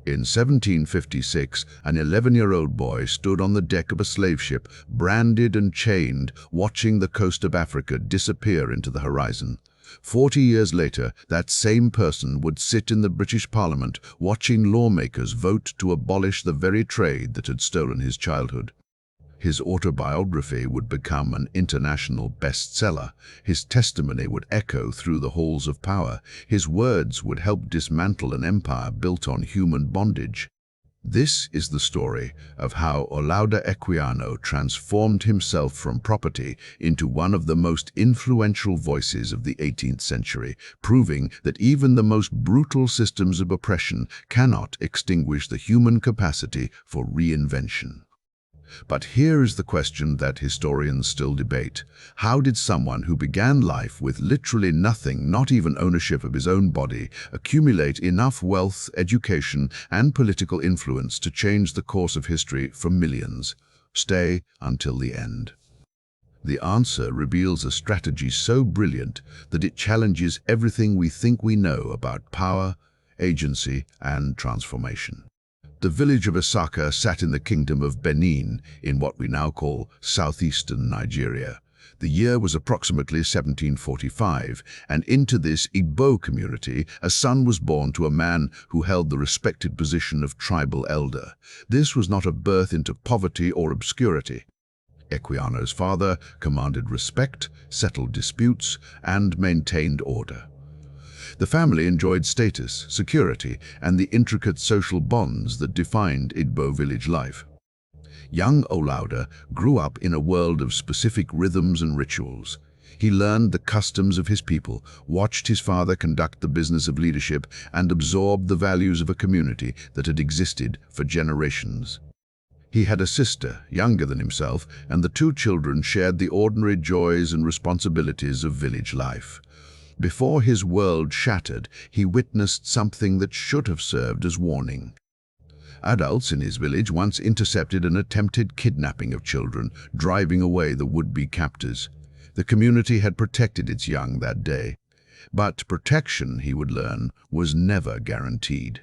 In 1756, an 11-year-old boy stood on the deck of a slave ship, branded and chained, watching the coast of Africa disappear into the horizon. 40 years later, that same person would sit in the British Parliament, watching lawmakers vote to abolish the very trade that had stolen his childhood. His autobiography would become an international bestseller. His testimony would echo through the halls of power. His words would help dismantle an empire built on human bondage. This is the story of how Olaudah Equiano transformed himself from property into one of the most influential voices of the 18th century, proving that even the most brutal systems of oppression cannot extinguish the human capacity for reinvention. But here is the question that historians still debate. How did someone who began life with literally nothing, not even ownership of his own body, accumulate enough wealth, education, and political influence to change the course of history for millions? Stay until the end. The answer reveals a strategy so brilliant that it challenges everything we think we know about power, agency, and transformation. The village of Asaka sat in the kingdom of Benin, in what we now call southeastern Nigeria. The year was approximately 1745, and into this Igbo community a son was born to a man who held the respected position of tribal elder. This was not a birth into poverty or obscurity. Equiano's father commanded respect, settled disputes, and maintained order. The family enjoyed status, security, and the intricate social bonds that defined Igbo village life. Young Olaudah grew up in a world of specific rhythms and rituals. He learned the customs of his people, watched his father conduct the business of leadership, and absorbed the values of a community that had existed for generations. He had a sister, younger than himself, and the two children shared the ordinary joys and responsibilities of village life. Before his world shattered, he witnessed something that should have served as warning. Adults in his village once intercepted an attempted kidnapping of children, driving away the would-be captors. The community had protected its young that day. But protection, he would learn, was never guaranteed.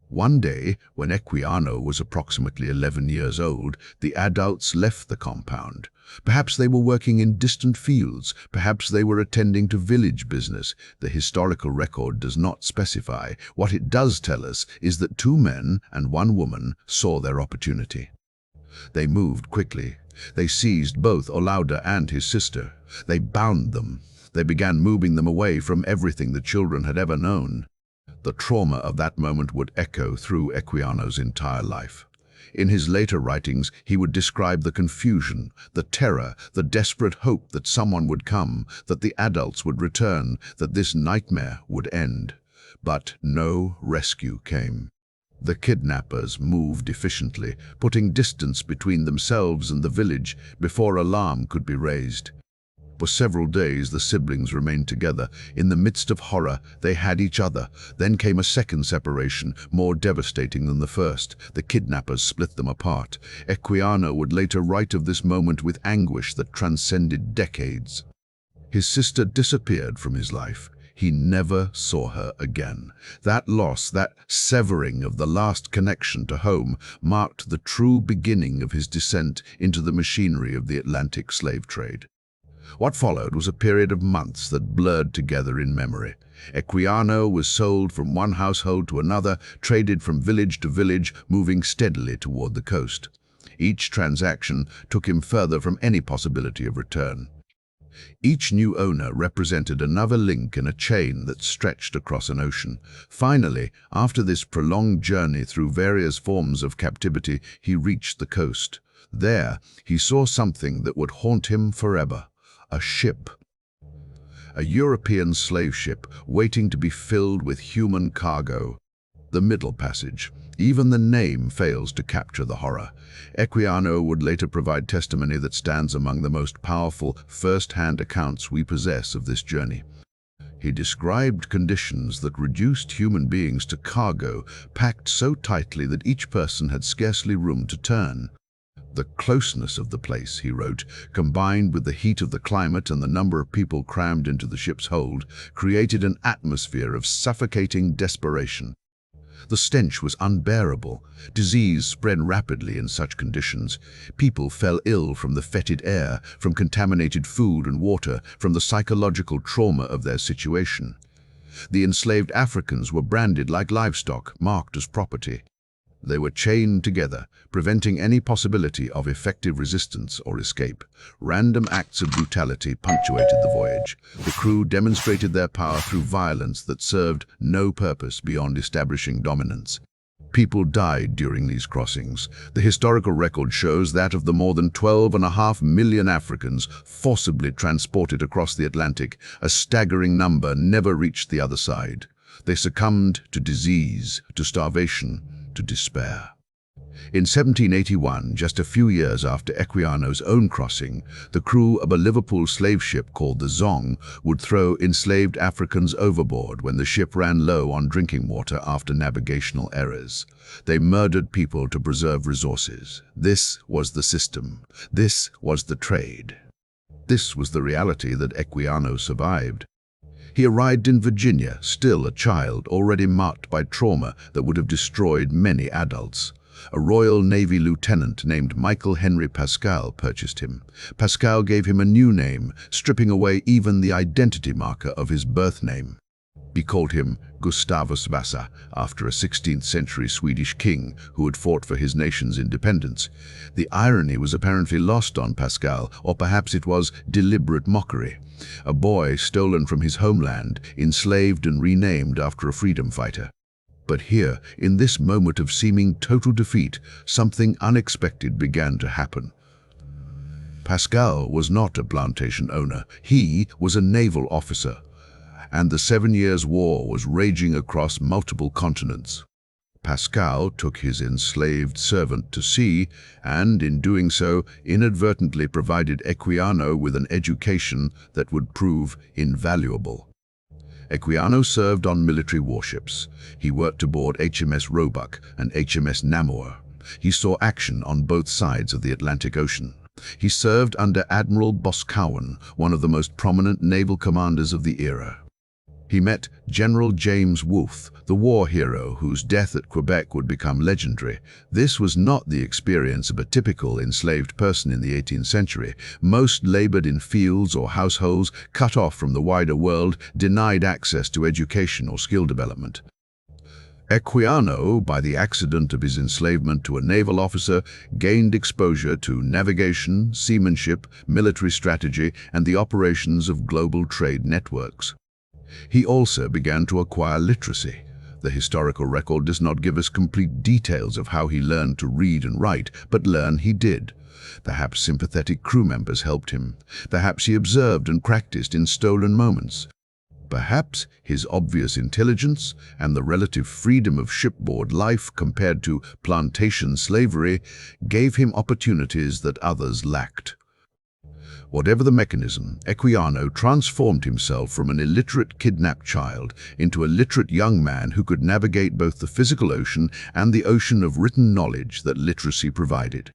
One day, when Equiano was approximately 11 years old, the adults left the compound. Perhaps they were working in distant fields, perhaps they were attending to village business. The historical record does not specify. What it does tell us is that two men and one woman saw their opportunity. They moved quickly. They seized both Olaudah and his sister. They bound them. They began moving them away from everything the children had ever known. The trauma of that moment would echo through Equiano's entire life. In his later writings, he would describe the confusion, the terror, the desperate hope that someone would come, that the adults would return, that this nightmare would end. But no rescue came. The kidnappers moved efficiently, putting distance between themselves and the village before alarm could be raised. For several days, the siblings remained together. In the midst of horror, they had each other. Then came a second separation, more devastating than the first. The kidnappers split them apart. Equiano would later write of this moment with anguish that transcended decades. His sister disappeared from his life. He never saw her again. That loss, that severing of the last connection to home, marked the true beginning of his descent into the machinery of the Atlantic slave trade. What followed was a period of months that blurred together in memory. Equiano was sold from one household to another, traded from village to village, moving steadily toward the coast. Each transaction took him further from any possibility of return. Each new owner represented another link in a chain that stretched across an ocean. Finally, after this prolonged journey through various forms of captivity, he reached the coast. There, he saw something that would haunt him forever. A ship. A European slave ship waiting to be filled with human cargo. The Middle Passage. Even the name fails to capture the horror. Equiano would later provide testimony that stands among the most powerful first-hand accounts we possess of this journey. He described conditions that reduced human beings to cargo, packed so tightly that each person had scarcely room to turn. The closeness of the place, he wrote, combined with the heat of the climate and the number of people crammed into the ship's hold, created an atmosphere of suffocating desperation. The stench was unbearable. Disease spread rapidly in such conditions. People fell ill from the fetid air, from contaminated food and water, from the psychological trauma of their situation. The enslaved Africans were branded like livestock, marked as property. They were chained together, preventing any possibility of effective resistance or escape. Random acts of brutality punctuated the voyage. The crew demonstrated their power through violence that served no purpose beyond establishing dominance. People died during these crossings. The historical record shows that of the more than 12.5 million Africans forcibly transported across the Atlantic, a staggering number never reached the other side. They succumbed to disease, to starvation, to despair. In 1781, just a few years after Equiano's own crossing, the crew of a Liverpool slave ship called the Zong would throw enslaved Africans overboard when the ship ran low on drinking water after navigational errors. They murdered people to preserve resources. This was the system. This was the trade. This was the reality that Equiano survived. He arrived in Virginia, still a child, already marked by trauma that would have destroyed many adults. A Royal Navy lieutenant named Michael Henry Pascal purchased him. Pascal gave him a new name, stripping away even the identity marker of his birth name. He called him Gustavus Vasa, after a 16th century Swedish king who had fought for his nation's independence. The irony was apparently lost on Pascal, or perhaps it was deliberate mockery. A boy stolen from his homeland, enslaved and renamed after a freedom fighter. But here, in this moment of seeming total defeat, something unexpected began to happen. Pascal was not a plantation owner. He was a naval officer, and the 7 Years' War was raging across multiple continents. Pascal took his enslaved servant to sea, and in doing so, inadvertently provided Equiano with an education that would prove invaluable. Equiano served on military warships. He worked aboard HMS Roebuck and HMS Namur. He saw action on both sides of the Atlantic Ocean. He served under Admiral Boscawen, one of the most prominent naval commanders of the era. He met General James Wolfe, the war hero whose death at Quebec would become legendary. This was not the experience of a typical enslaved person in the 18th century. Most labored in fields or households, cut off from the wider world, denied access to education or skill development. Equiano, by the accident of his enslavement to a naval officer, gained exposure to navigation, seamanship, military strategy, and the operations of global trade networks. He also began to acquire literacy. The historical record does not give us complete details of how he learned to read and write, but learn he did. Perhaps sympathetic crew members helped him. Perhaps he observed and practiced in stolen moments. Perhaps his obvious intelligence and the relative freedom of shipboard life compared to plantation slavery gave him opportunities that others lacked. Whatever the mechanism, Equiano transformed himself from an illiterate kidnapped child into a literate young man who could navigate both the physical ocean and the ocean of written knowledge that literacy provided.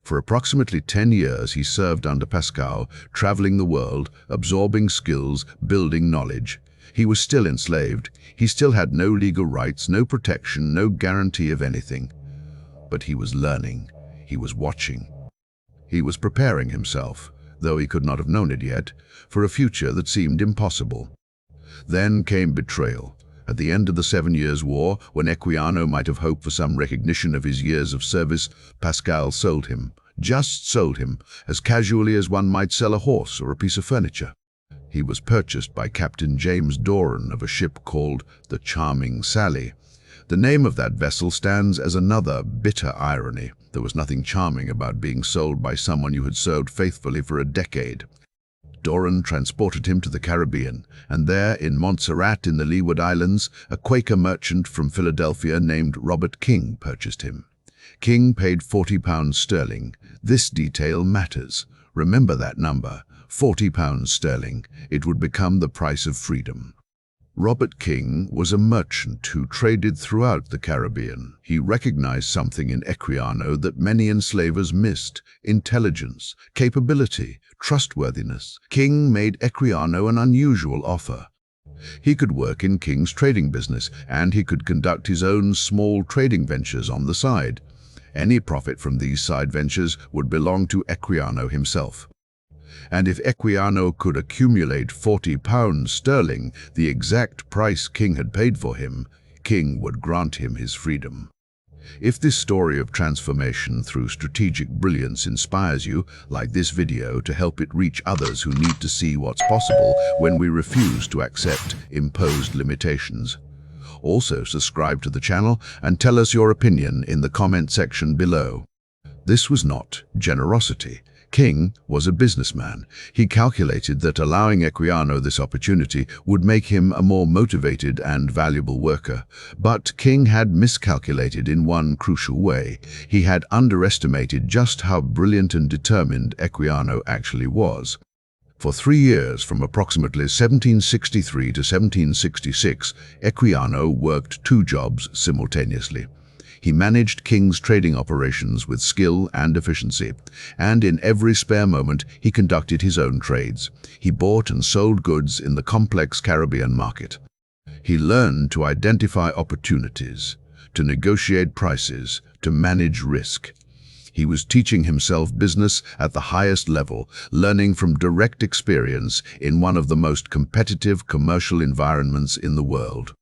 For approximately 10 years he served under Pascal, traveling the world, absorbing skills, building knowledge. He was still enslaved. He still had no legal rights, no protection, no guarantee of anything. But he was learning. He was watching. He was preparing himself, though he could not have known it yet, for a future that seemed impossible. Then came betrayal. At the end of the 7 Years' War, when Equiano might have hoped for some recognition of his years of service, Pascal sold him, just sold him, as casually as one might sell a horse or a piece of furniture. He was purchased by Captain James Doran of a ship called the Charming Sally. The name of that vessel stands as another bitter irony. There was nothing charming about being sold by someone you had served faithfully for a decade. Doran transported him to the Caribbean, and there, in Montserrat in the Leeward Islands, a Quaker merchant from Philadelphia named Robert King purchased him. King paid £40 sterling. This detail matters. Remember that number, £40 sterling. It would become the price of freedom. Robert King was a merchant who traded throughout the Caribbean. He recognized something in Equiano that many enslavers missed: intelligence, capability, trustworthiness. King made Equiano an unusual offer. He could work in King's trading business, and he could conduct his own small trading ventures on the side. Any profit from these side ventures would belong to Equiano himself. And if Equiano could accumulate £40, the exact price King had paid for him, King would grant him his freedom. If this story of transformation through strategic brilliance inspires you, like this video to help it reach others who need to see what's possible when we refuse to accept imposed limitations. Also, subscribe to the channel and tell us your opinion in the comment section below. This was not generosity. King was a businessman. He calculated that allowing Equiano this opportunity would make him a more motivated and valuable worker. But King had miscalculated in one crucial way. He had underestimated just how brilliant and determined Equiano actually was. For 3 years, from approximately 1763 to 1766, Equiano worked 2 jobs simultaneously. He managed King's trading operations with skill and efficiency, and in every spare moment he conducted his own trades. He bought and sold goods in the complex Caribbean market. He learned to identify opportunities, to negotiate prices, to manage risk. He was teaching himself business at the highest level, learning from direct experience in one of the most competitive commercial environments in the world.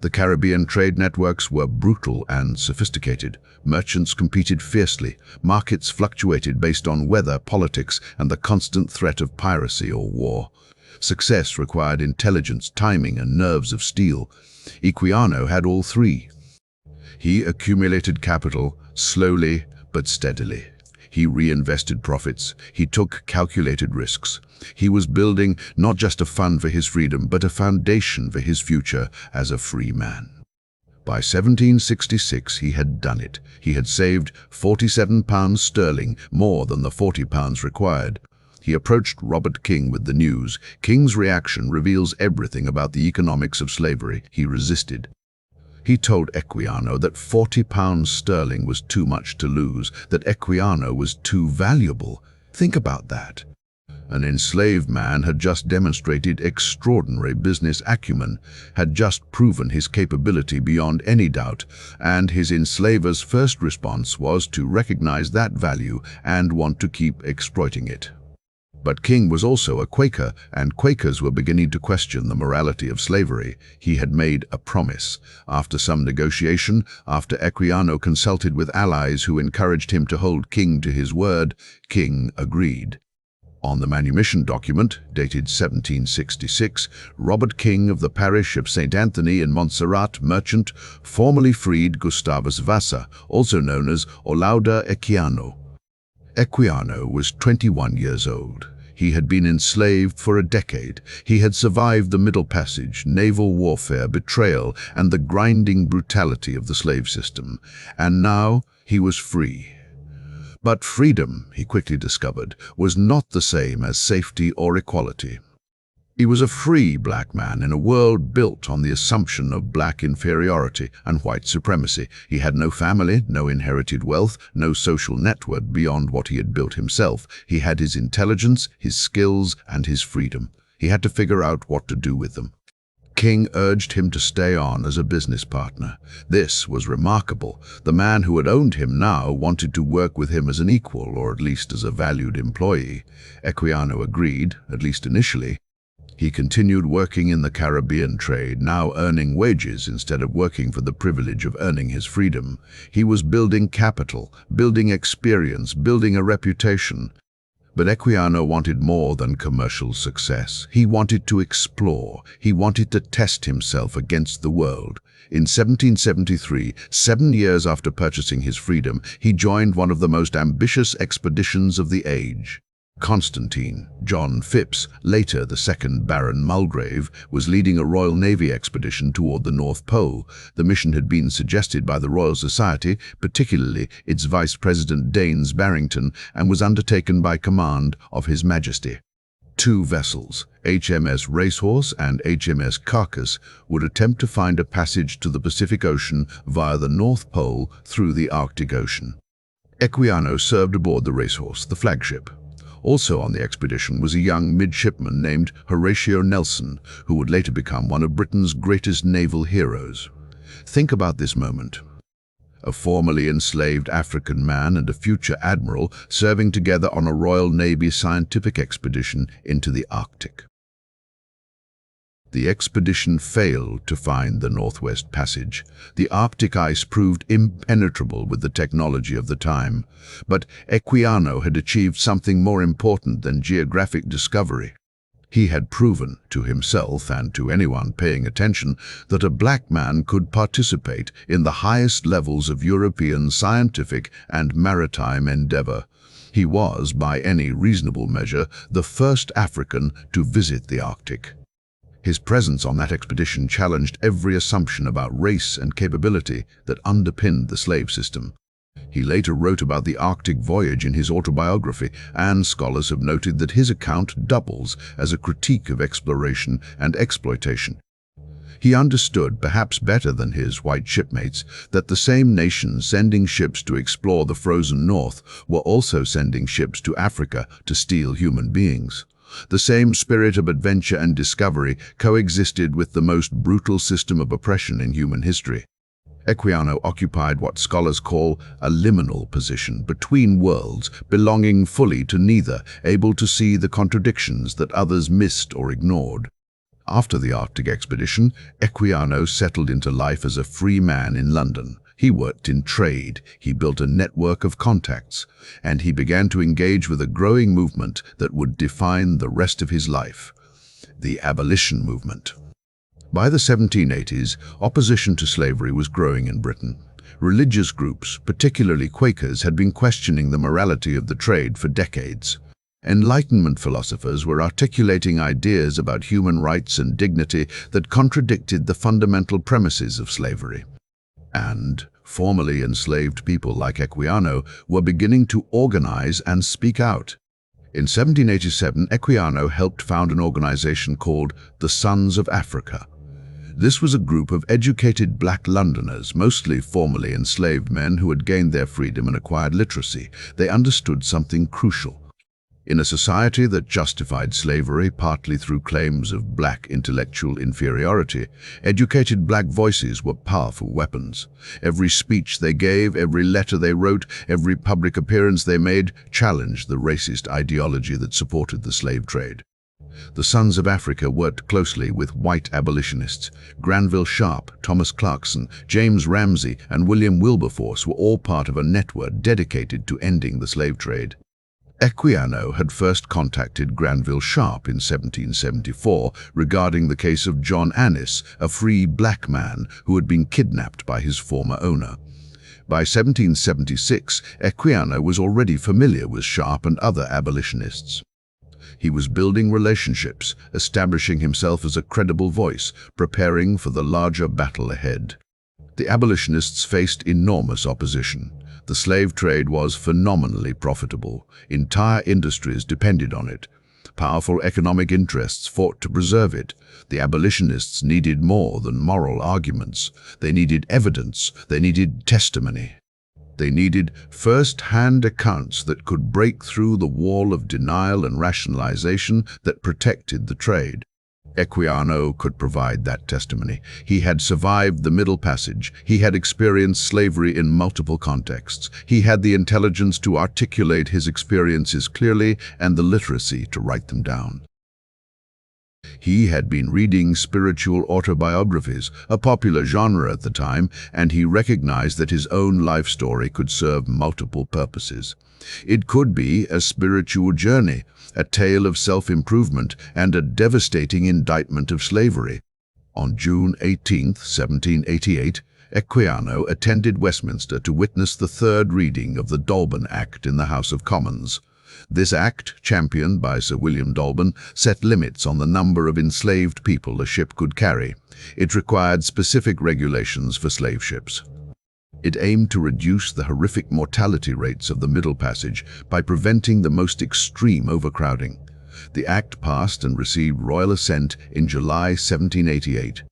The Caribbean trade networks were brutal and sophisticated. Merchants competed fiercely. Markets fluctuated based on weather, politics, and the constant threat of piracy or war. Success required intelligence, timing, and nerves of steel. Equiano had all 3. He accumulated capital slowly but steadily. He reinvested profits. He took calculated risks. He was building not just a fund for his freedom, but a foundation for his future as a free man. By 1766, he had done it. He had saved £47, more than the £40 required. He approached Robert King with the news. King's reaction reveals everything about the economics of slavery. He resisted. He told Equiano that £40 was too much to lose, that Equiano was too valuable. Think about that. An enslaved man had just demonstrated extraordinary business acumen, had just proven his capability beyond any doubt, and his enslaver's first response was to recognize that value and want to keep exploiting it. But King was also a Quaker, and Quakers were beginning to question the morality of slavery. He had made a promise. After some negotiation, after Equiano consulted with allies who encouraged him to hold King to his word, King agreed. On the manumission document, dated 1766, Robert King of the parish of St. Anthony in Montserrat, merchant, formally freed Gustavus Vassa, also known as Olaudah Equiano. Equiano was 21 years old. He had been enslaved for a decade. He had survived the Middle Passage, naval warfare, betrayal, and the grinding brutality of the slave system. And now he was free. But freedom, he quickly discovered, was not the same as safety or equality. He was a free black man in a world built on the assumption of black inferiority and white supremacy. He had no family, no inherited wealth, no social network beyond what he had built himself. He had his intelligence, his skills, and his freedom. He had to figure out what to do with them. King urged him to stay on as a business partner. This was remarkable. The man who had owned him now wanted to work with him as an equal, or at least as a valued employee. Equiano agreed, at least initially. He continued working in the Caribbean trade, now earning wages instead of working for the privilege of earning his freedom. He was building capital, building experience, building a reputation. But Equiano wanted more than commercial success. He wanted to explore. He wanted to test himself against the world. In 1773, 7 years after purchasing his freedom, he joined one of the most ambitious expeditions of the age. Constantine, John Phipps, later the 2nd Baron Mulgrave, was leading a Royal Navy expedition toward the North Pole. The mission had been suggested by the Royal Society, particularly its Vice President Daines Barrington, and was undertaken by command of His Majesty. 2 vessels, HMS Racehorse and HMS Carcass, would attempt to find a passage to the Pacific Ocean via the North Pole through the Arctic Ocean. Equiano served aboard the Racehorse, the flagship. Also on the expedition was a young midshipman named Horatio Nelson, who would later become one of Britain's greatest naval heroes. Think about this moment. A formerly enslaved African man and a future admiral serving together on a Royal Navy scientific expedition into the Arctic. The expedition failed to find the Northwest Passage. The Arctic ice proved impenetrable with the technology of the time. But Equiano had achieved something more important than geographic discovery. He had proven to himself and to anyone paying attention that a black man could participate in the highest levels of European scientific and maritime endeavor. He was, by any reasonable measure, the first African to visit the Arctic. His presence on that expedition challenged every assumption about race and capability that underpinned the slave system. He later wrote about the Arctic voyage in his autobiography, and scholars have noted that his account doubles as a critique of exploration and exploitation. He understood, perhaps better than his white shipmates, that the same nations sending ships to explore the frozen north were also sending ships to Africa to steal human beings. The same spirit of adventure and discovery coexisted with the most brutal system of oppression in human history. Equiano occupied what scholars call a liminal position between worlds, belonging fully to neither, able to see the contradictions that others missed or ignored. After the Arctic expedition, Equiano settled into life as a free man in London. He worked in trade, he built a network of contacts, and he began to engage with a growing movement that would define the rest of his life: the abolition movement. By the 1780s, opposition to slavery was growing in Britain. Religious groups, particularly Quakers, had been questioning the morality of the trade for decades. Enlightenment philosophers were articulating ideas about human rights and dignity that contradicted the fundamental premises of slavery. And formerly enslaved people like Equiano were beginning to organize and speak out. In 1787, Equiano helped found an organization called the Sons of Africa. This was a group of educated black Londoners, mostly formerly enslaved men who had gained their freedom and acquired literacy. They understood something crucial. In a society that justified slavery partly through claims of black intellectual inferiority, educated black voices were powerful weapons. Every speech they gave, every letter they wrote, every public appearance they made challenged the racist ideology that supported the slave trade. The Sons of Africa worked closely with white abolitionists. Granville Sharp, Thomas Clarkson, James Ramsey, and William Wilberforce were all part of a network dedicated to ending the slave trade. Equiano had first contacted Granville Sharp in 1774 regarding the case of John Annis, a free black man who had been kidnapped by his former owner. By 1776, Equiano was already familiar with Sharp and other abolitionists. He was building relationships, establishing himself as a credible voice, preparing for the larger battle ahead. The abolitionists faced enormous opposition. The slave trade was phenomenally profitable. Entire industries depended on it. Powerful economic interests fought to preserve it. The abolitionists needed more than moral arguments. They needed evidence. They needed testimony. They needed first-hand accounts that could break through the wall of denial and rationalization that protected the trade. Equiano could provide that testimony. He had survived the Middle Passage. He had experienced slavery in multiple contexts. He had the intelligence to articulate his experiences clearly and the literacy to write them down. He had been reading spiritual autobiographies, a popular genre at the time, and he recognized that his own life story could serve multiple purposes. It could be a spiritual journey, a tale of self-improvement, and a devastating indictment of slavery. On June 18, 1788, Equiano attended Westminster to witness the third reading of the Dolben Act in the House of Commons. This act, championed by Sir William Dolben, set limits on the number of enslaved people a ship could carry. It required specific regulations for slave ships. It aimed to reduce the horrific mortality rates of the Middle Passage by preventing the most extreme overcrowding. The act passed and received royal assent in July 1788.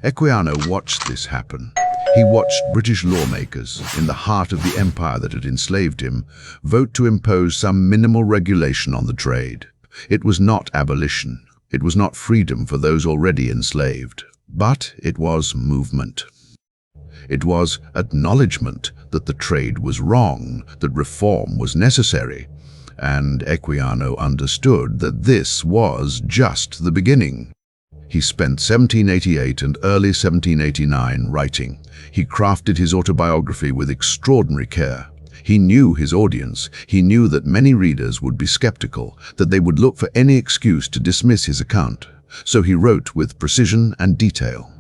Equiano watched this happen. He watched British lawmakers, in the heart of the empire that had enslaved him, vote to impose some minimal regulation on the trade. It was not abolition. It was not freedom for those already enslaved. But it was movement. It was acknowledgement that the trade was wrong, that reform was necessary. And Equiano understood that this was just the beginning. He spent 1788 and early 1789 writing. He crafted his autobiography with extraordinary care. He knew his audience. He knew that many readers would be skeptical, that they would look for any excuse to dismiss his account. So he wrote with precision and detail.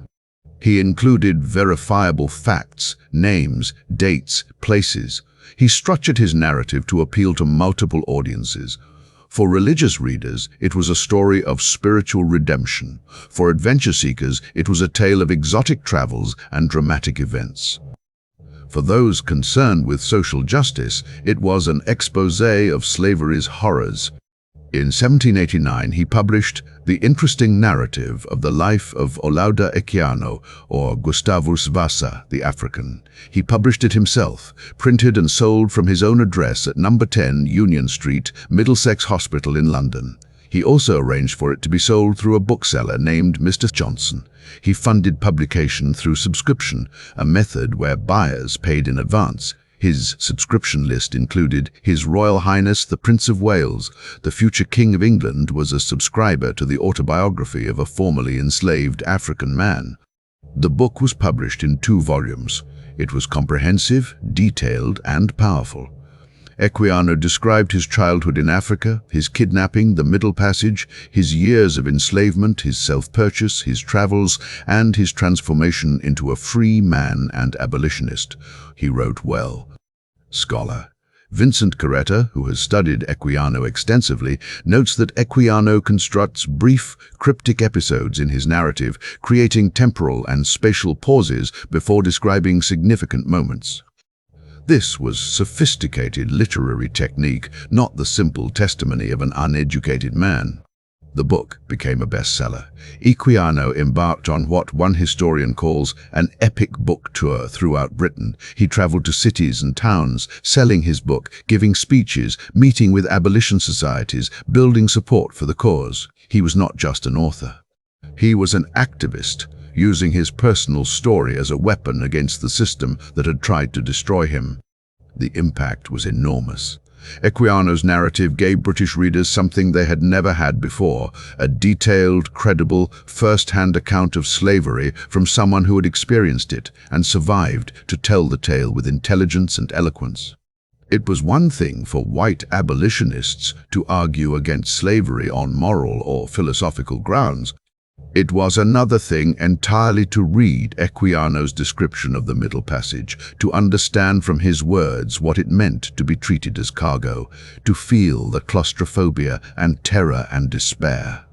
He included verifiable facts, names, dates, places. He structured his narrative to appeal to multiple audiences. For religious readers, it was a story of spiritual redemption. For adventure seekers, it was a tale of exotic travels and dramatic events. For those concerned with social justice, it was an exposé of slavery's horrors. In 1789, he published the interesting narrative of the life of Olaudah Equiano, or Gustavus Vasa, the African. He published it himself, printed and sold from his own address at number 10 Union Street, Middlesex Hospital in London. He also arranged for it to be sold through a bookseller named Mr. Johnson. He funded publication through subscription, a method where buyers paid in advance. His subscription list included His Royal Highness the Prince of Wales. The future King of England was a subscriber to the autobiography of a formerly enslaved African man. The book was published in 2 volumes. It was comprehensive, detailed, and powerful. Equiano described his childhood in Africa, his kidnapping, the Middle Passage, his years of enslavement, his self-purchase, his travels, and his transformation into a free man and abolitionist. He wrote well. Scholar Vincent Carretta, who has studied Equiano extensively, notes that Equiano constructs brief, cryptic episodes in his narrative, creating temporal and spatial pauses before describing significant moments. This was sophisticated literary technique, not the simple testimony of an uneducated man. The book became a bestseller. Equiano embarked on what one historian calls an epic book tour throughout Britain. He traveled to cities and towns, selling his book, giving speeches, meeting with abolition societies, building support for the cause. He was not just an author. He was an activist, using his personal story as a weapon against the system that had tried to destroy him. The impact was enormous. Equiano's narrative gave British readers something they had never had before, a detailed, credible, first-hand account of slavery from someone who had experienced it and survived to tell the tale with intelligence and eloquence. It was one thing for white abolitionists to argue against slavery on moral or philosophical grounds. It was another thing entirely to read Equiano's description of the Middle Passage, to understand from his words what it meant to be treated as cargo, to feel the claustrophobia and terror and despair.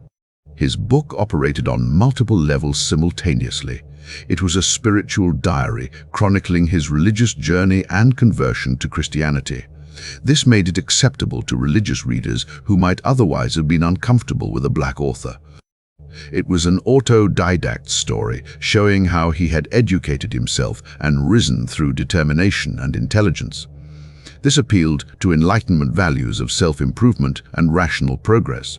His book operated on multiple levels simultaneously. It was a spiritual diary chronicling his religious journey and conversion to Christianity. This made it acceptable to religious readers who might otherwise have been uncomfortable with a black author. It was an autodidact story, showing how he had educated himself and risen through determination and intelligence. This appealed to Enlightenment values of self-improvement and rational progress.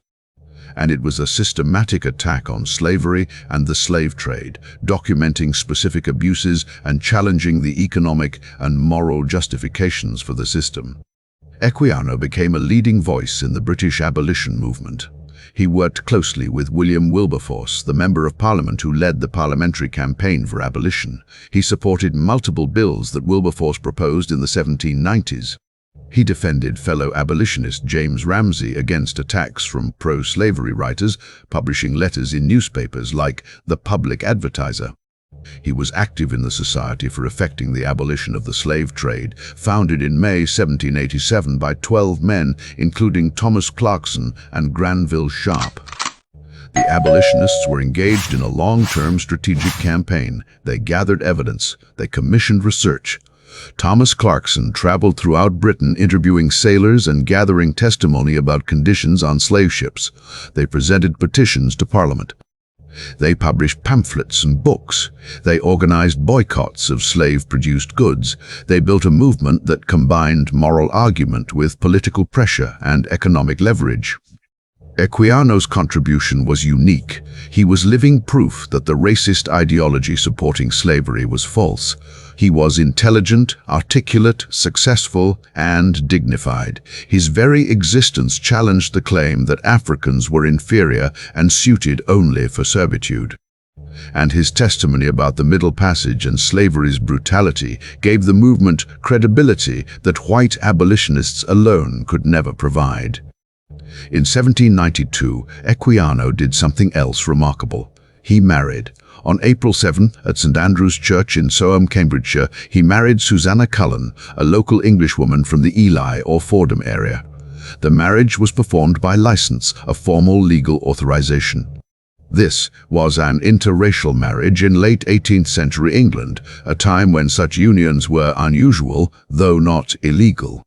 And it was a systematic attack on slavery and the slave trade, documenting specific abuses and challenging the economic and moral justifications for the system. Equiano became a leading voice in the British abolition movement. He worked closely with William Wilberforce, the Member of Parliament who led the parliamentary campaign for abolition. He supported multiple bills that Wilberforce proposed in the 1790s. He defended fellow abolitionist James Ramsay against attacks from pro-slavery writers, publishing letters in newspapers like The Public Advertiser. He was active in the Society for Effecting the Abolition of the Slave Trade, founded in May 1787 by 12 men, including Thomas Clarkson and Granville Sharp. The abolitionists were engaged in a long-term strategic campaign. They gathered evidence. They commissioned research. Thomas Clarkson traveled throughout Britain interviewing sailors and gathering testimony about conditions on slave ships. They presented petitions to Parliament. They published pamphlets and books. They organized boycotts of slave-produced goods. They built a movement that combined moral argument with political pressure and economic leverage. Equiano's contribution was unique. He was living proof that the racist ideology supporting slavery was false. He was intelligent, articulate, successful, and dignified. His very existence challenged the claim that Africans were inferior and suited only for servitude. And his testimony about the Middle Passage and slavery's brutality gave the movement credibility that white abolitionists alone could never provide. In 1792, Equiano did something else remarkable. He married. On April 7, at St Andrew's Church in Soham, Cambridgeshire, he married Susanna Cullen, a local Englishwoman from the Ely or Fordham area. The marriage was performed by license, a formal legal authorization. This was an interracial marriage in late 18th century England, a time when such unions were unusual, though not illegal.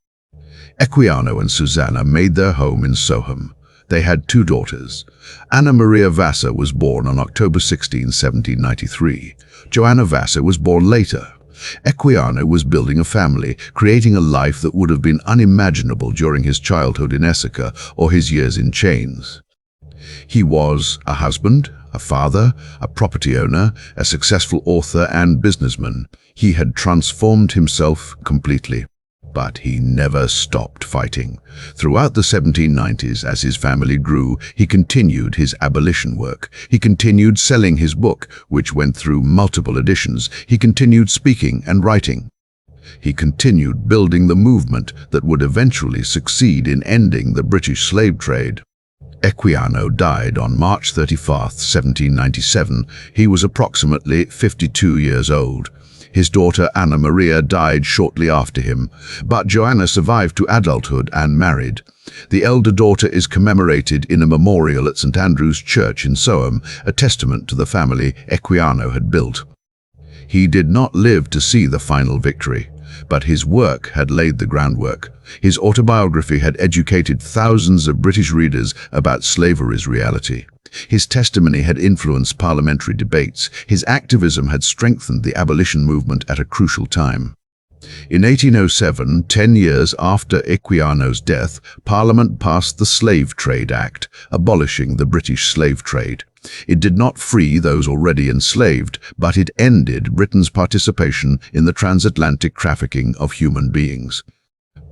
Equiano and Susanna made their home in Soham. They had 2 daughters. Anna Maria Vassar was born on October 16, 1793. Joanna Vassar was born later. Equiano was building a family, creating a life that would have been unimaginable during his childhood in Essica or his years in chains. He was a husband, a father, a property owner, a successful author and businessman. He had transformed himself completely. But he never stopped fighting. Throughout the 1790s, as his family grew, he continued his abolition work. He continued selling his book, which went through multiple editions. He continued speaking and writing. He continued building the movement that would eventually succeed in ending the British slave trade. Equiano died on March 31, 1797. He was approximately 52 years old. His daughter Anna Maria died shortly after him, but Joanna survived to adulthood and married. The elder daughter is commemorated in a memorial at St Andrew's Church in Soham, a testament to the family Equiano had built. He did not live to see the final victory, but his work had laid the groundwork. His autobiography had educated thousands of British readers about slavery's reality. His testimony had influenced parliamentary debates. His activism had strengthened the abolition movement at a crucial time. In 1807, 10 years after Equiano's death, Parliament passed the Slave Trade Act, abolishing the British slave trade. It did not free those already enslaved, but it ended Britain's participation in the transatlantic trafficking of human beings.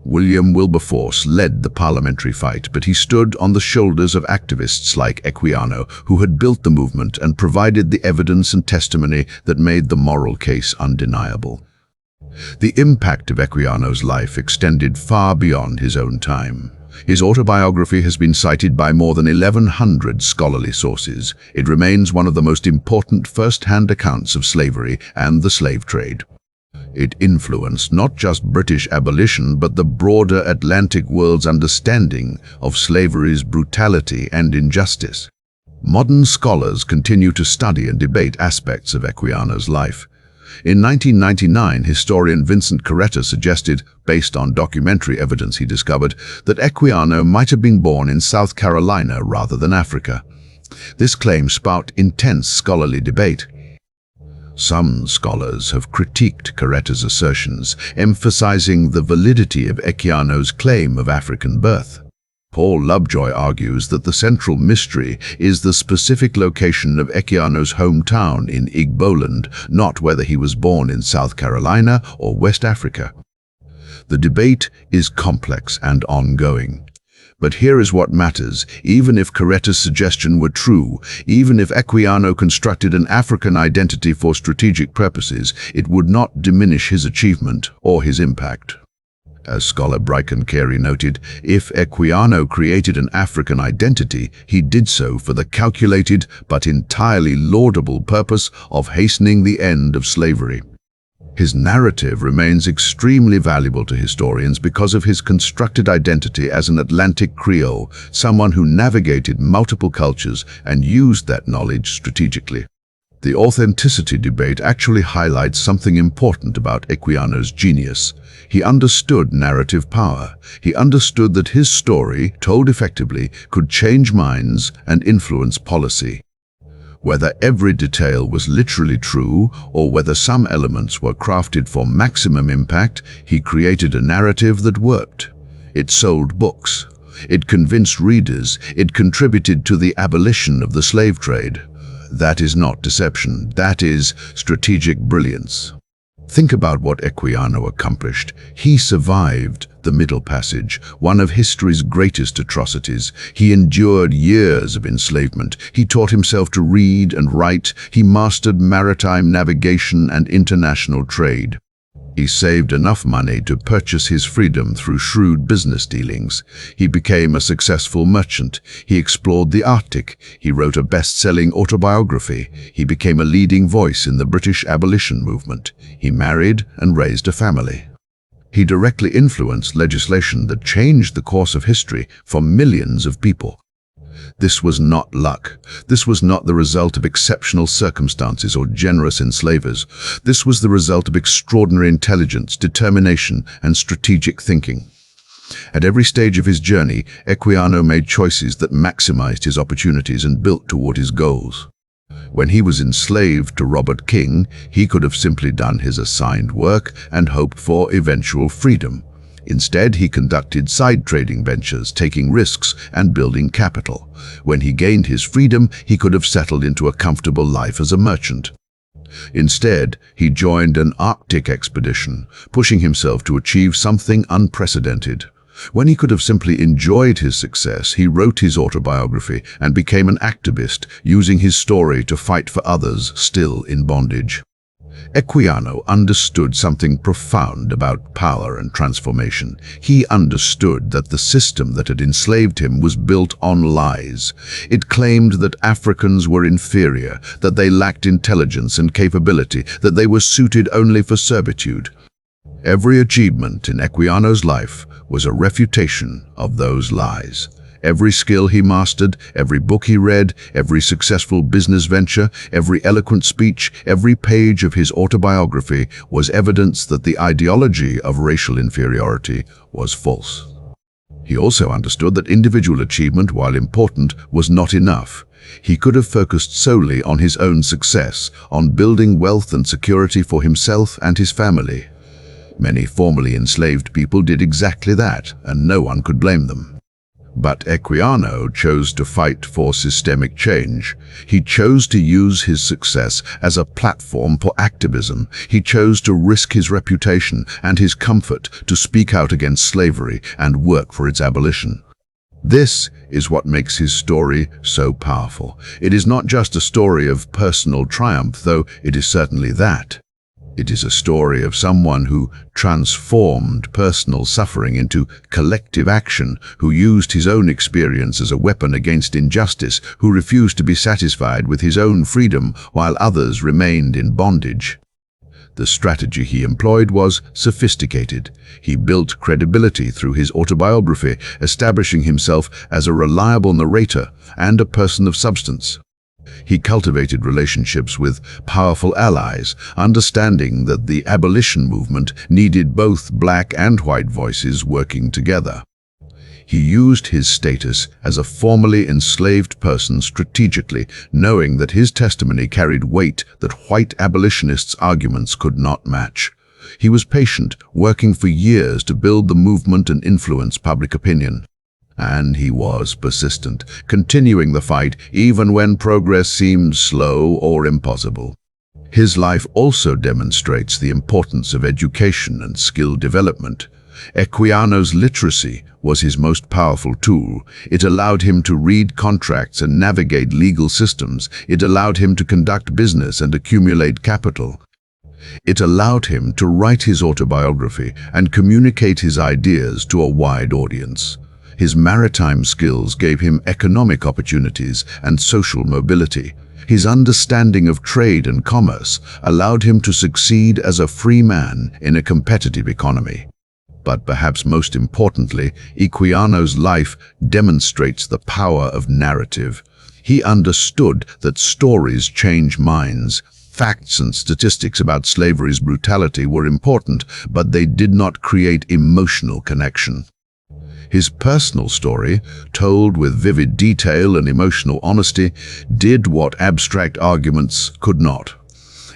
William Wilberforce led the parliamentary fight, but he stood on the shoulders of activists like Equiano, who had built the movement and provided the evidence and testimony that made the moral case undeniable. The impact of Equiano's life extended far beyond his own time. His autobiography has been cited by more than 1,100 scholarly sources. It remains one of the most important first-hand accounts of slavery and the slave trade. It influenced not just British abolition, but the broader Atlantic world's understanding of slavery's brutality and injustice. Modern scholars continue to study and debate aspects of Equiano's life. In 1999, historian Vincent Carretta suggested, based on documentary evidence he discovered, that Equiano might have been born in South Carolina rather than Africa. This claim sparked intense scholarly debate. Some scholars have critiqued Carretta's assertions, emphasizing the validity of Equiano's claim of African birth. Paul Lovejoy argues that the central mystery is the specific location of Equiano's hometown in Igboland, not whether he was born in South Carolina or West Africa. The debate is complex and ongoing. But here is what matters. Even if Carretta's suggestion were true, even if Equiano constructed an African identity for strategic purposes, it would not diminish his achievement or his impact. As scholar Bryken Carey noted, if Equiano created an African identity, he did so for the calculated but entirely laudable purpose of hastening the end of slavery. His narrative remains extremely valuable to historians because of his constructed identity as an Atlantic Creole, someone who navigated multiple cultures and used that knowledge strategically. The authenticity debate actually highlights something important about Equiano's genius. He understood narrative power. He understood that his story, told effectively, could change minds and influence policy. Whether every detail was literally true or whether some elements were crafted for maximum impact, he created a narrative that worked. It sold books. It convinced readers. It contributed to the abolition of the slave trade. That is not deception. That is strategic brilliance. Think about what Equiano accomplished. He survived the Middle Passage, one of history's greatest atrocities. He endured years of enslavement. He taught himself to read and write. He mastered maritime navigation and international trade. He saved enough money to purchase his freedom through shrewd business dealings. He became a successful merchant. He explored the Arctic. He wrote a best-selling autobiography. He became a leading voice in the British abolition movement. He married and raised a family. He directly influenced legislation that changed the course of history for millions of people. This was not luck. This was not the result of exceptional circumstances or generous enslavers. This was the result of extraordinary intelligence, determination, and strategic thinking. At every stage of his journey, Equiano made choices that maximized his opportunities and built toward his goals. When he was enslaved to Robert King, he could have simply done his assigned work and hoped for eventual freedom. Instead, he conducted side trading ventures, taking risks and building capital. When he gained his freedom, he could have settled into a comfortable life as a merchant. Instead, he joined an Arctic expedition, pushing himself to achieve something unprecedented. When he could have simply enjoyed his success, he wrote his autobiography and became an activist, using his story to fight for others still in bondage. Equiano understood something profound about power and transformation. He understood that the system that had enslaved him was built on lies. It claimed that Africans were inferior, that they lacked intelligence and capability, that they were suited only for servitude. Every achievement in Equiano's life was a refutation of those lies. Every skill he mastered, every book he read, every successful business venture, every eloquent speech, every page of his autobiography was evidence that the ideology of racial inferiority was false. He also understood that individual achievement, while important, was not enough. He could have focused solely on his own success, on building wealth and security for himself and his family. Many formerly enslaved people did exactly that, and no one could blame them. But Equiano chose to fight for systemic change. He chose to use his success as a platform for activism. He chose to risk his reputation and his comfort to speak out against slavery and work for its abolition. This is what makes his story so powerful. It is not just a story of personal triumph, though it is certainly that. It is a story of someone who transformed personal suffering into collective action, who used his own experience as a weapon against injustice, who refused to be satisfied with his own freedom while others remained in bondage. The strategy he employed was sophisticated. He built credibility through his autobiography, establishing himself as a reliable narrator and a person of substance. He cultivated relationships with powerful allies, understanding that the abolition movement needed both black and white voices working together. He used his status as a formerly enslaved person strategically, knowing that his testimony carried weight that white abolitionists' arguments could not match. He was patient, working for years to build the movement and influence public opinion. And he was persistent, continuing the fight even when progress seemed slow or impossible. His life also demonstrates the importance of education and skill development. Equiano's literacy was his most powerful tool. It allowed him to read contracts and navigate legal systems. It allowed him to conduct business and accumulate capital. It allowed him to write his autobiography and communicate his ideas to a wide audience. His maritime skills gave him economic opportunities and social mobility. His understanding of trade and commerce allowed him to succeed as a free man in a competitive economy. But perhaps most importantly, Equiano's life demonstrates the power of narrative. He understood that stories change minds. Facts and statistics about slavery's brutality were important, but they did not create emotional connection. His personal story, told with vivid detail and emotional honesty, did what abstract arguments could not.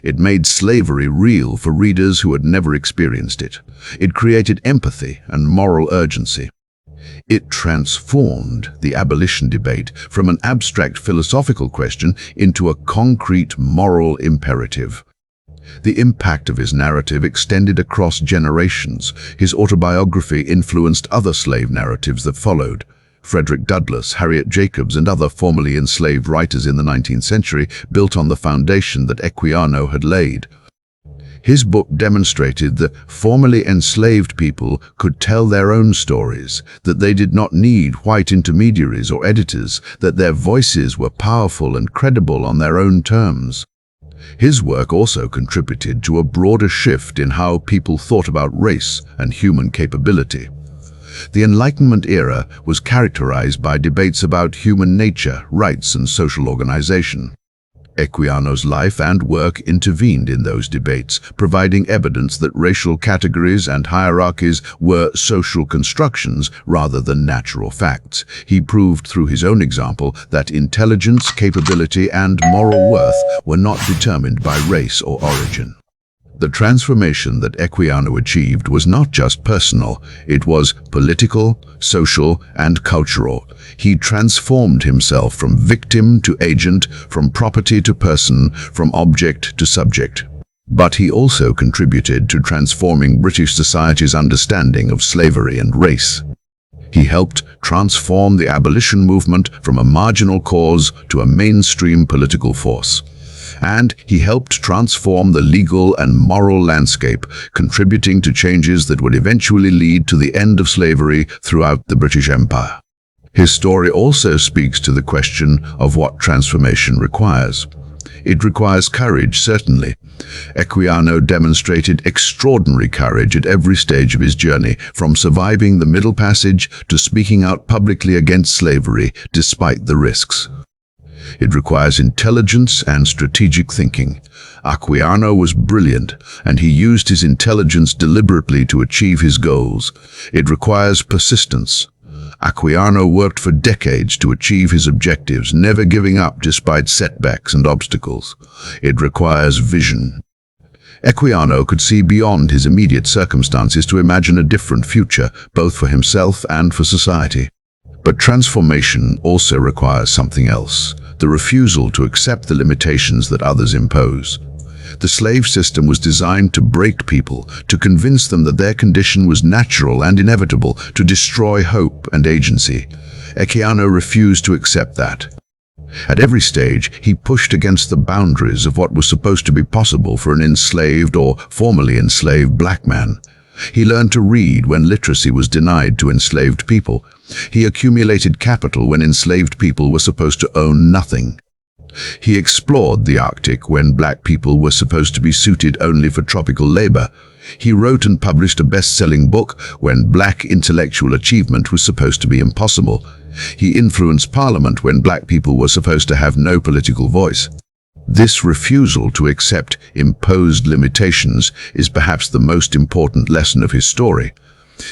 It made slavery real for readers who had never experienced it. It created empathy and moral urgency. It transformed the abolition debate from an abstract philosophical question into a concrete moral imperative. The impact of his narrative extended across generations. His autobiography influenced other slave narratives that followed. Frederick Douglass, Harriet Jacobs, and other formerly enslaved writers in the 19th century built on the foundation that Equiano had laid. His book demonstrated that formerly enslaved people could tell their own stories, that they did not need white intermediaries or editors, that their voices were powerful and credible on their own terms. His work also contributed to a broader shift in how people thought about race and human capability. The Enlightenment era was characterized by debates about human nature, rights, and social organization. Equiano's life and work intervened in those debates, providing evidence that racial categories and hierarchies were social constructions rather than natural facts. He proved through his own example that intelligence, capability, and moral worth were not determined by race or origin. The transformation that Equiano achieved was not just personal, it was political, social, and cultural. He transformed himself from victim to agent, from property to person, from object to subject. But he also contributed to transforming British society's understanding of slavery and race. He helped transform the abolition movement from a marginal cause to a mainstream political force. And he helped transform the legal and moral landscape, contributing to changes that would eventually lead to the end of slavery throughout the British Empire. His story also speaks to the question of what transformation requires. It requires courage, certainly. Equiano demonstrated extraordinary courage at every stage of his journey, from surviving the Middle Passage to speaking out publicly against slavery, despite the risks. It requires intelligence and strategic thinking. Equiano was brilliant, and he used his intelligence deliberately to achieve his goals. It requires persistence. Equiano worked for decades to achieve his objectives, never giving up despite setbacks and obstacles. It requires vision. Equiano could see beyond his immediate circumstances to imagine a different future, both for himself and for society. But transformation also requires something else: the refusal to accept the limitations that others impose. The slave system was designed to break people, to convince them that their condition was natural and inevitable, to destroy hope and agency. Equiano refused to accept that. At every stage, he pushed against the boundaries of what was supposed to be possible for an enslaved or formerly enslaved black man. He learned to read when literacy was denied to enslaved people. He accumulated capital when enslaved people were supposed to own nothing. He explored the Arctic when black people were supposed to be suited only for tropical labor. He wrote and published a best-selling book when black intellectual achievement was supposed to be impossible. He influenced Parliament when black people were supposed to have no political voice. This refusal to accept imposed limitations is perhaps the most important lesson of his story.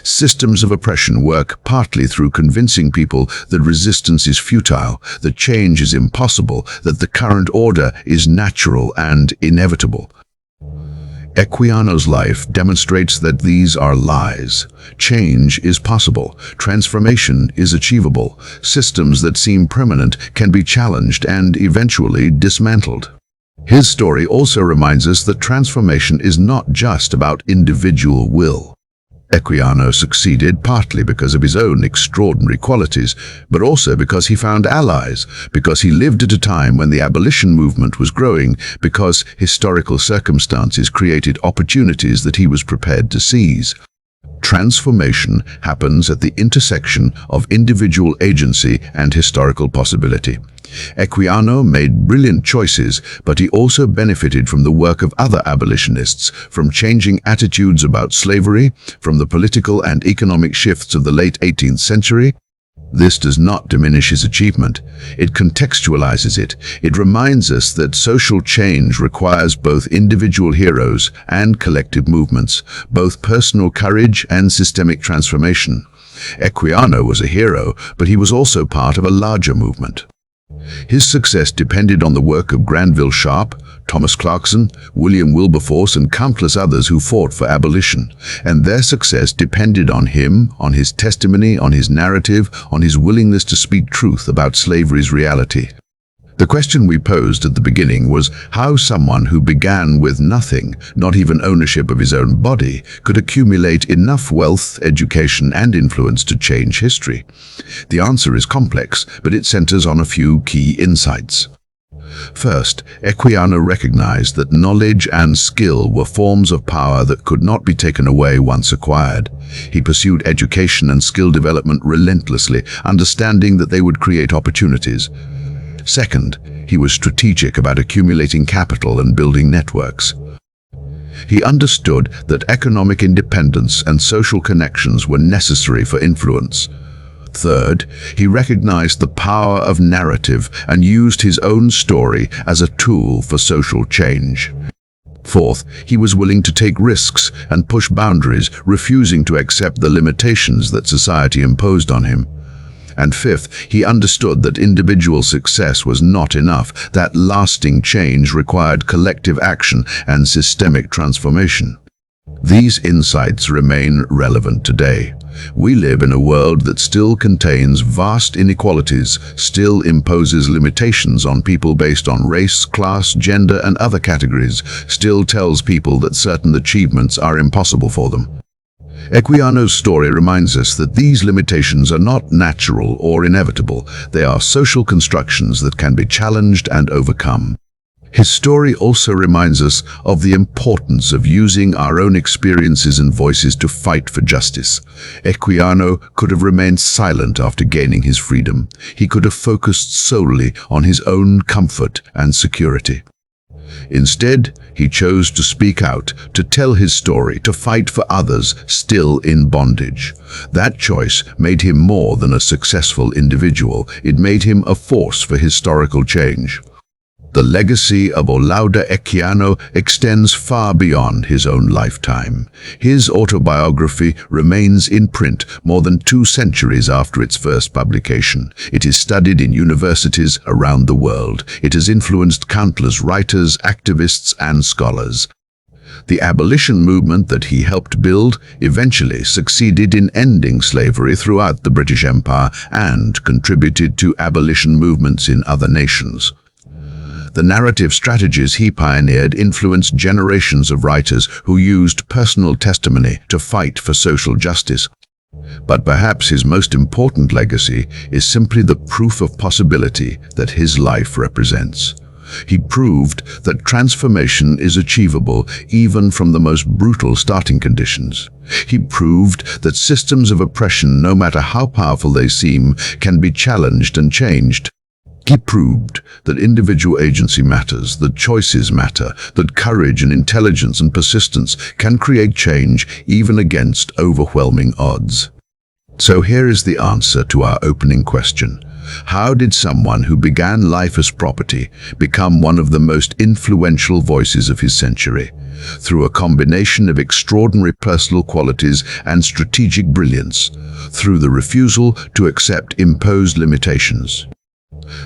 Systems of oppression work partly through convincing people that resistance is futile, that change is impossible, that the current order is natural and inevitable. Equiano's life demonstrates that these are lies. Change is possible. Transformation is achievable. Systems that seem permanent can be challenged and eventually dismantled. His story also reminds us that transformation is not just about individual will. Equiano succeeded partly because of his own extraordinary qualities, but also because he found allies, because he lived at a time when the abolition movement was growing, because historical circumstances created opportunities that he was prepared to seize. Transformation happens at the intersection of individual agency and historical possibility. Equiano made brilliant choices, but he also benefited from the work of other abolitionists, from changing attitudes about slavery, from the political and economic shifts of the late 18th century. This does not diminish his achievement. It contextualizes it. It reminds us that social change requires both individual heroes and collective movements, both personal courage and systemic transformation. Equiano was a hero, but he was also part of a larger movement. His success depended on the work of Granville Sharp, Thomas Clarkson, William Wilberforce, and countless others who fought for abolition. And their success depended on him, on his testimony, on his narrative, on his willingness to speak truth about slavery's reality. The question we posed at the beginning was how someone who began with nothing, not even ownership of his own body, could accumulate enough wealth, education, and influence to change history. The answer is complex, but it centers on a few key insights. First, Equiano recognized that knowledge and skill were forms of power that could not be taken away once acquired. He pursued education and skill development relentlessly, understanding that they would create opportunities. Second, he was strategic about accumulating capital and building networks. He understood that economic independence and social connections were necessary for influence. Third, he recognized the power of narrative and used his own story as a tool for social change. Fourth, he was willing to take risks and push boundaries, refusing to accept the limitations that society imposed on him. And fifth, he understood that individual success was not enough, that lasting change required collective action and systemic transformation. These insights remain relevant today. We live in a world that still contains vast inequalities, still imposes limitations on people based on race, class, gender, and other categories, still tells people that certain achievements are impossible for them. Equiano's story reminds us that these limitations are not natural or inevitable. They are social constructions that can be challenged and overcome. His story also reminds us of the importance of using our own experiences and voices to fight for justice. Equiano could have remained silent after gaining his freedom. He could have focused solely on his own comfort and security. Instead, he chose to speak out, to tell his story, to fight for others still in bondage. That choice made him more than a successful individual. It made him a force for historical change. The legacy of Olaudah Equiano extends far beyond his own lifetime. His autobiography remains in print more than 2 centuries after its first publication. It is studied in universities around the world. It has influenced countless writers, activists, and scholars. The abolition movement that he helped build eventually succeeded in ending slavery throughout the British Empire and contributed to abolition movements in other nations. The narrative strategies he pioneered influenced generations of writers who used personal testimony to fight for social justice. But perhaps his most important legacy is simply the proof of possibility that his life represents. He proved that transformation is achievable even from the most brutal starting conditions. He proved that systems of oppression, no matter how powerful they seem, can be challenged and changed. He proved that individual agency matters, that choices matter, that courage and intelligence and persistence can create change even against overwhelming odds. So here is the answer to our opening question. How did someone who began life as property become one of the most influential voices of his century? Through a combination of extraordinary personal qualities and strategic brilliance, through the refusal to accept imposed limitations,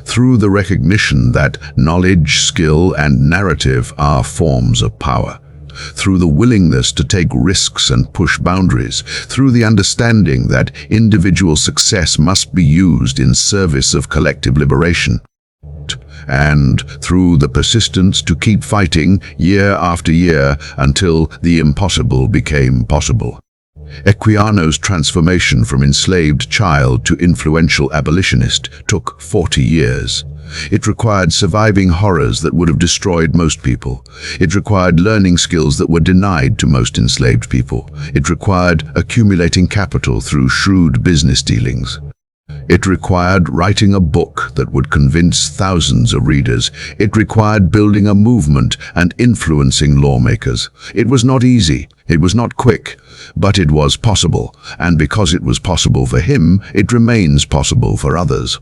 through the recognition that knowledge, skill, and narrative are forms of power, through the willingness to take risks and push boundaries, through the understanding that individual success must be used in service of collective liberation, and through the persistence to keep fighting year after year until the impossible became possible. Equiano's transformation from enslaved child to influential abolitionist took 40 years. It required surviving horrors that would have destroyed most people. It required learning skills that were denied to most enslaved people. It required accumulating capital through shrewd business dealings. It required writing a book that would convince thousands of readers. It required building a movement and influencing lawmakers. It was not easy. It was not quick. But it was possible. And because it was possible for him, it remains possible for others.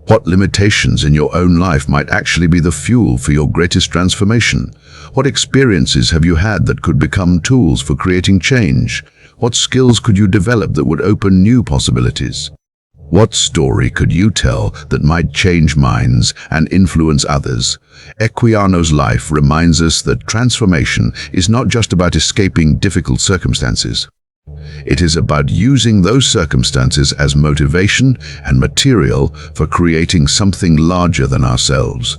What limitations in your own life might actually be the fuel for your greatest transformation? What experiences have you had that could become tools for creating change? What skills could you develop that would open new possibilities? What story could you tell that might change minds and influence others? Equiano's life reminds us that transformation is not just about escaping difficult circumstances. It is about using those circumstances as motivation and material for creating something larger than ourselves.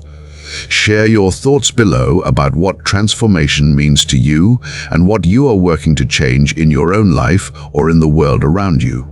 Share your thoughts below about what transformation means to you and what you are working to change in your own life or in the world around you.